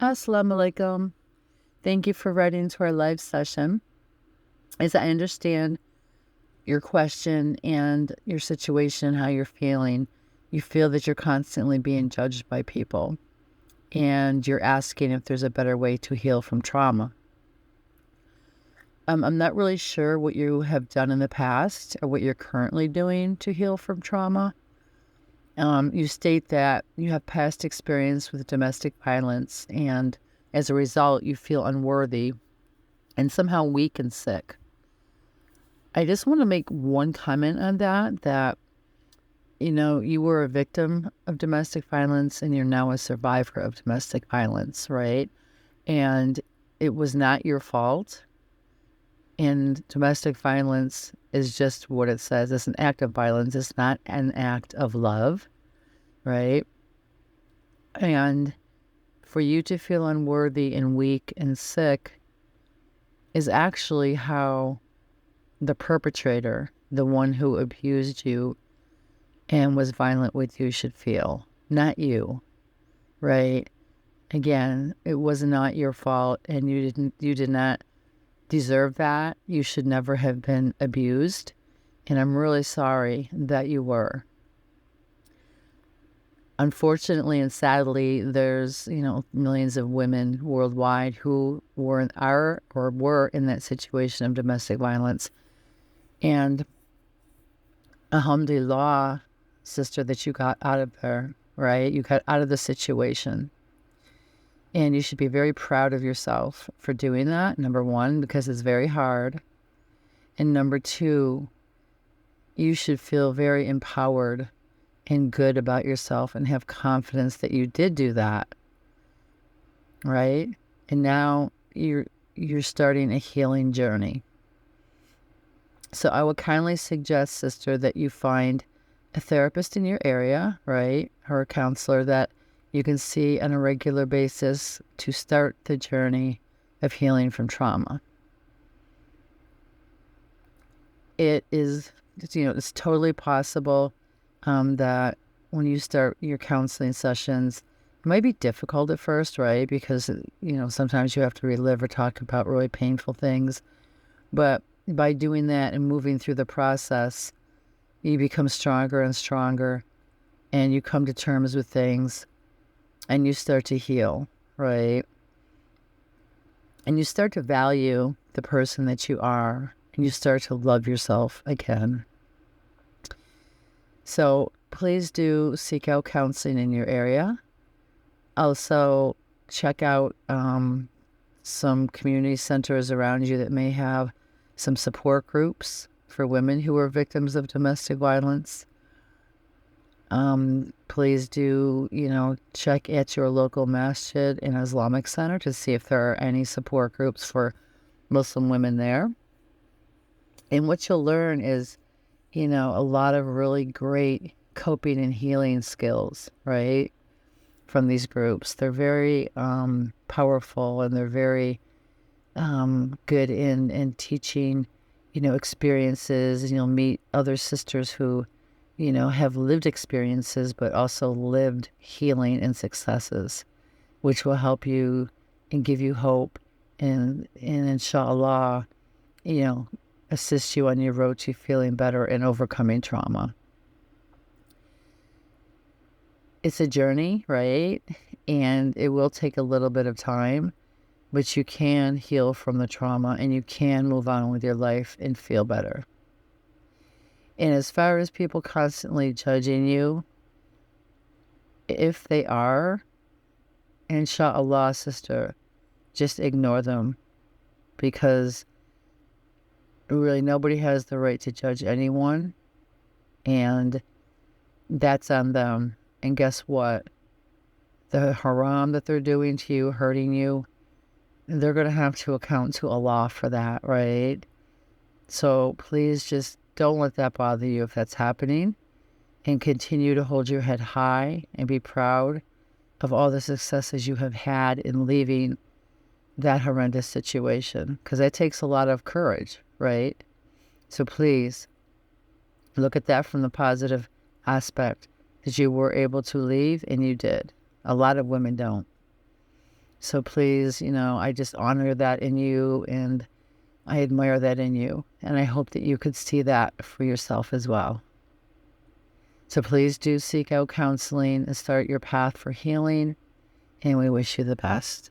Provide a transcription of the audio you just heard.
Assalamu alaikum. Thank you for writing to our live session. As I understand your question and your situation, how you're feeling, you feel that you're constantly being judged by people, and you're asking if there's a better way to heal from trauma. I'm not really sure what you have done in the past or what you're currently doing to heal from trauma. You state that you have past experience with domestic violence, and as a result, you feel unworthy and somehow weak and sick. I just want to make one comment on that, you were a victim of domestic violence and you're now a survivor of domestic violence, right? And it was not your fault. And domestic violence is just what it says. It's an act of violence. It's not an act of love, right? And for you to feel unworthy and weak and sick is actually how the perpetrator, the one who abused you and was violent with you, should feel, not you, right? Again, it was not your fault, and you did not deserve that. You should never have been abused, and I'm really sorry that you were. Unfortunately and sadly, there's, millions of women worldwide who were in that situation of domestic violence. And alhamdulillah, sister, that you got out of there, right? You got out of the situation. And you should be very proud of yourself for doing that, number one, because it's very hard. And number two, you should feel very empowered and good about yourself and have confidence that you did do that, right? And now you're starting a healing journey. So I would kindly suggest, sister, that you find a therapist in your area, right? Or a counselor that you can see on a regular basis to start the journey of healing from trauma. It is, it's totally possible that when you start your counseling sessions, it might be difficult at first, right? Because, sometimes you have to relive or talk about really painful things. But by doing that and moving through the process, you become stronger and stronger, and you come to terms with things, and you start to heal, right? And you start to value the person that you are, and you start to love yourself again. So please do seek out counseling in your area. Also, check out some community centers around you that may have some support groups for women who are victims of domestic violence. Please do, check at your local masjid and Islamic center to see if there are any support groups for Muslim women there. And what you'll learn is, a lot of really great coping and healing skills, right, from these groups. They're very powerful, and they're very good in teaching, experiences. And you'll meet other sisters who, have lived experiences, but also lived healing and successes, which will help you and give you hope and inshallah, assist you on your road to feeling better and overcoming trauma. It's a journey, right? And it will take a little bit of time, but you can heal from the trauma and you can move on with your life and feel better. And as far as people constantly judging you, if they are, inshallah, sister, just ignore them, because really nobody has the right to judge anyone, and that's on them. And guess what? The haram that they're doing to you, hurting you, they're going to have to account to Allah for that, right? So please just don't let that bother you if that's happening, and continue to hold your head high and be proud of all the successes you have had in leaving that horrendous situation, because that takes a lot of courage, right? So please look at that from the positive aspect, that you were able to leave, and you did. A lot of women don't. So please, I just honor that in you and I admire that in you. And I hope that you could see that for yourself as well. So please do seek out counseling and start your path for healing. And we wish you the best.